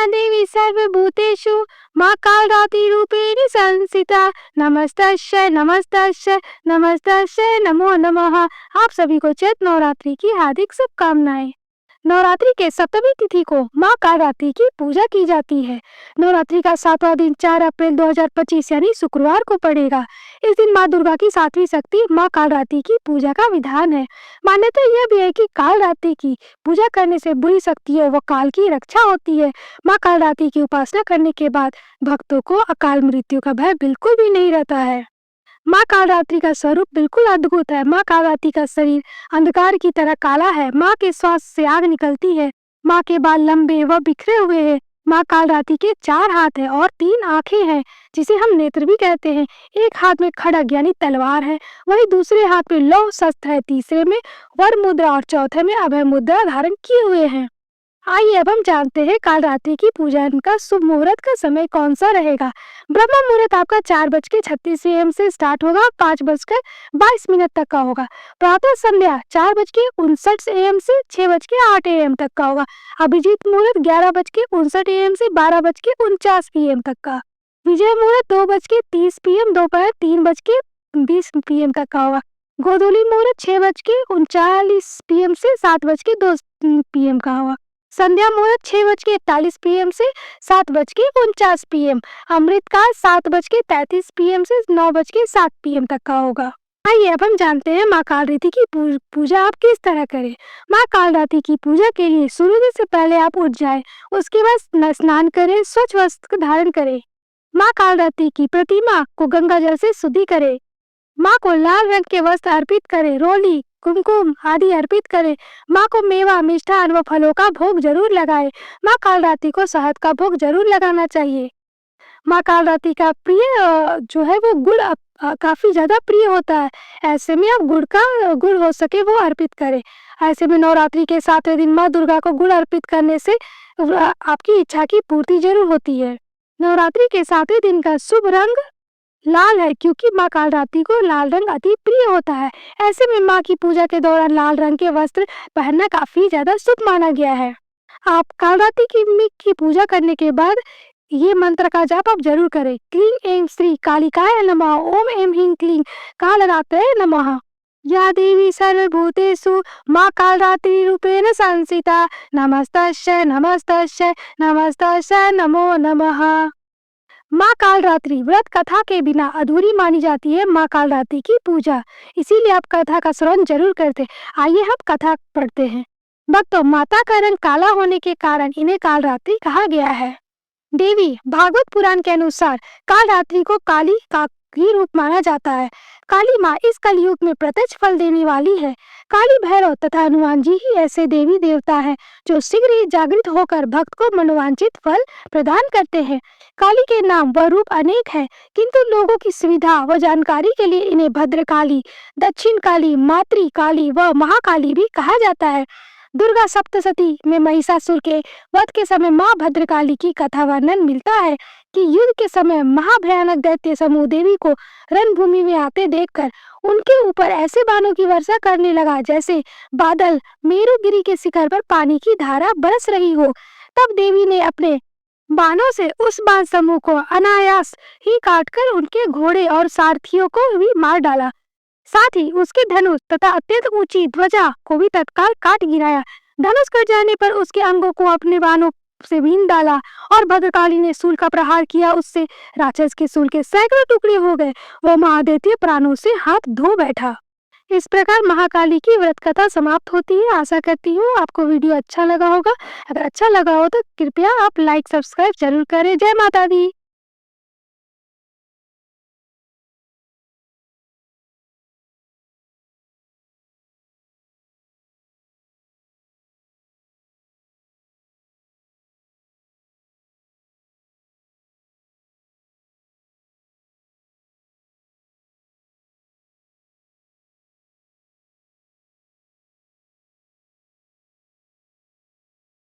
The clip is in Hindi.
देवी सर्वभूतेषु माँ कालरात्रिरूपिणी संस्थिता नमस्तस्यै नमस्तस्यै नमस्तस्यै नमो नमः। आप सभी को चैत्र नवरात्रि की हार्दिक शुभकामनाएं। नवरात्रि के सप्तमी तिथि को माँ कालरात्रि की पूजा की जाती है। नवरात्रि का 7वां दिन 4 अप्रैल 2025 यानी शुक्रवार को पड़ेगा। इस दिन माँ दुर्गा की 7वीं शक्ति माँ कालरात्रि की पूजा का विधान है। मान्यता यह भी है कि कालरात्रि की पूजा करने से बुरी शक्तियों व काल की रक्षा होती है। माँ कालरात्रि की उपासना करने के बाद भक्तों को अकाल मृत्यु का भय बिल्कुल भी नहीं रहता है। माँ कालरात्रि का स्वरूप बिल्कुल अद्भुत है। माँ कालरात्रि का शरीर अंधकार की तरह काला है। माँ के श्वास से आग निकलती है। माँ के बाल लंबे व बिखरे हुए हैं। माँ कालरात्रि के 4 हाथ है और 3 आंखें हैं, जिसे हम नेत्र भी कहते हैं। एक हाथ में खड्ग यानी तलवार है, वही दूसरे हाथ में लौह शस्त्र है, तीसरे में वर मुद्रा और चौथे में अभय मुद्रा धारण किए हुए हैं। आइए अब हम जानते हैं कालरात्रि की पूजा का शुभ मुहूर्त का समय कौन सा रहेगा। ब्रह्म मुहूर्त आपका 4:36 AM से स्टार्ट होगा, 5:22 तक का होगा। प्रातः संध्या 4:59 AM से 6:08 AM तक का होगा। अभिजीत मुहूर्त 11:59 AM से 12:49 PM तक का। विजय मुहूर्त 2:30 PM दोपहर 3:20 PM तक का होगा। गोधूली मुहूर्त 6:39 PM से 7:02 PM का होगा। संध्या मुहूर्त 6:41 PM से 7:49 PM। अमृतकाल 7:33 PM से 9:07 PM तक का होगा। आइए अब हम जानते हैं माँ कालरात्रि की पूजा आप किस तरह करें। माँ कालरात्रि की पूजा के लिए सूर्योदय से पहले आप उठ जाएं, उसके बाद स्नान करें, स्वच्छ वस्त्र धारण करें। माँ कालरात्रि की प्रतिमा को गंगा जल से शुद्धि करें। माँ को लाल रंग के वस्त्र अर्पित करें, रोली कुमकुम आदि अर्पित करें। माँ को मेवा मिष्ठान व फलों का भोग जरूर लगाएं। माँ कालरात्रि को शहद का भोग जरूर लगाना चाहिए। माँ कालरात्रि का प्रिय जो है वो गुड़ काफी ज्यादा प्रिय होता है। ऐसे में आप गुड़ हो सके वो अर्पित करें। ऐसे में नवरात्रि के 7वें दिन माँ दुर्गा को गुड़ अर्पित करने से आपकी इच्छा की पूर्ति जरूर होती है। नवरात्रि के 7वें दिन का शुभ रंग लाल है, क्योंकि माँ कालरात्रि को लाल रंग अति प्रिय होता है। ऐसे में माँ की पूजा के दौरान लाल रंग के वस्त्र पहनना काफी ज्यादा शुभ माना गया है। आप कालरात्रि की पूजा करने के बाद ये मंत्र का जाप आप जरूर करें। क्लीं ऐं श्री कालिकाय नमः, ओम ऐं ह्रीं क्लीं कालरात्रये नमः। या देवी सर्वभूतेषु माँ कालरात्रिरूपेण संस्थिता नमस्तस्यै नमस्तस्यै नमस्तस्यै नमो नमः। माँ कालरात्रि व्रत कथा के बिना अधूरी मानी जाती है माँ कालरात्रि की पूजा, इसीलिए आप कथा का श्रवण जरूर करते। आइए हम कथा पढ़ते हैं। भक्तों, माता का रंग काला होने के कारण इन्हें कालरात्रि कहा गया है। देवी भागवत पुराण के अनुसार कालरात्रि को काली का ही रूप माना जाता है। काली माँ इस कलयुग में प्रत्यक्ष फल देने वाली है। काली भैरव तथा हनुमान जी ही ऐसे देवी देवता हैं जो शीघ्र ही जागृत होकर भक्त को मनोवांछित फल प्रदान करते हैं। काली के नाम व रूप अनेक हैं, किंतु लोगों की सुविधा व जानकारी के लिए इन्हें भद्रकाली, दक्षिण काली, मातृ काली व महाकाली भी कहा जाता है। दुर्गा सप्तशती में महिषासुर के वध के समय माँ भद्रकाली की कथा वर्णन मिलता है कि युद्ध के समय महाभयानक दैत्य समूह देवी को रणभूमि में आते देखकर उनके ऊपर ऐसे बाणों की वर्षा करने लगा जैसे बादल मेरुगिरी के शिखर पर पानी की धारा बरस रही हो। तब देवी ने अपने बाणों से उस बाण समूह को अनायास ही काटकर उनके घोड़े और सारथियों को भी मार डाला। साथ ही उसके धनुष तथा अत्यंत ऊंची ध्वजा को भी तत्काल काट गिराया। धनुष कट जाने पर उसके अंगों को अपने बाणों से बीन डाला और भद्रकाली ने शूल का प्रहार किया। उससे राक्षस के शूल के सैकड़ों टुकड़े हो गए। वो महादेव प्राणों से हाथ धो बैठा। इस प्रकार महाकाली की व्रत कथा समाप्त होती है। आशा करती हूँ आपको वीडियो अच्छा लगा होगा। अगर अच्छा लगा हो तो कृपया आप लाइक सब्सक्राइब जरूर करें। जय माता दी।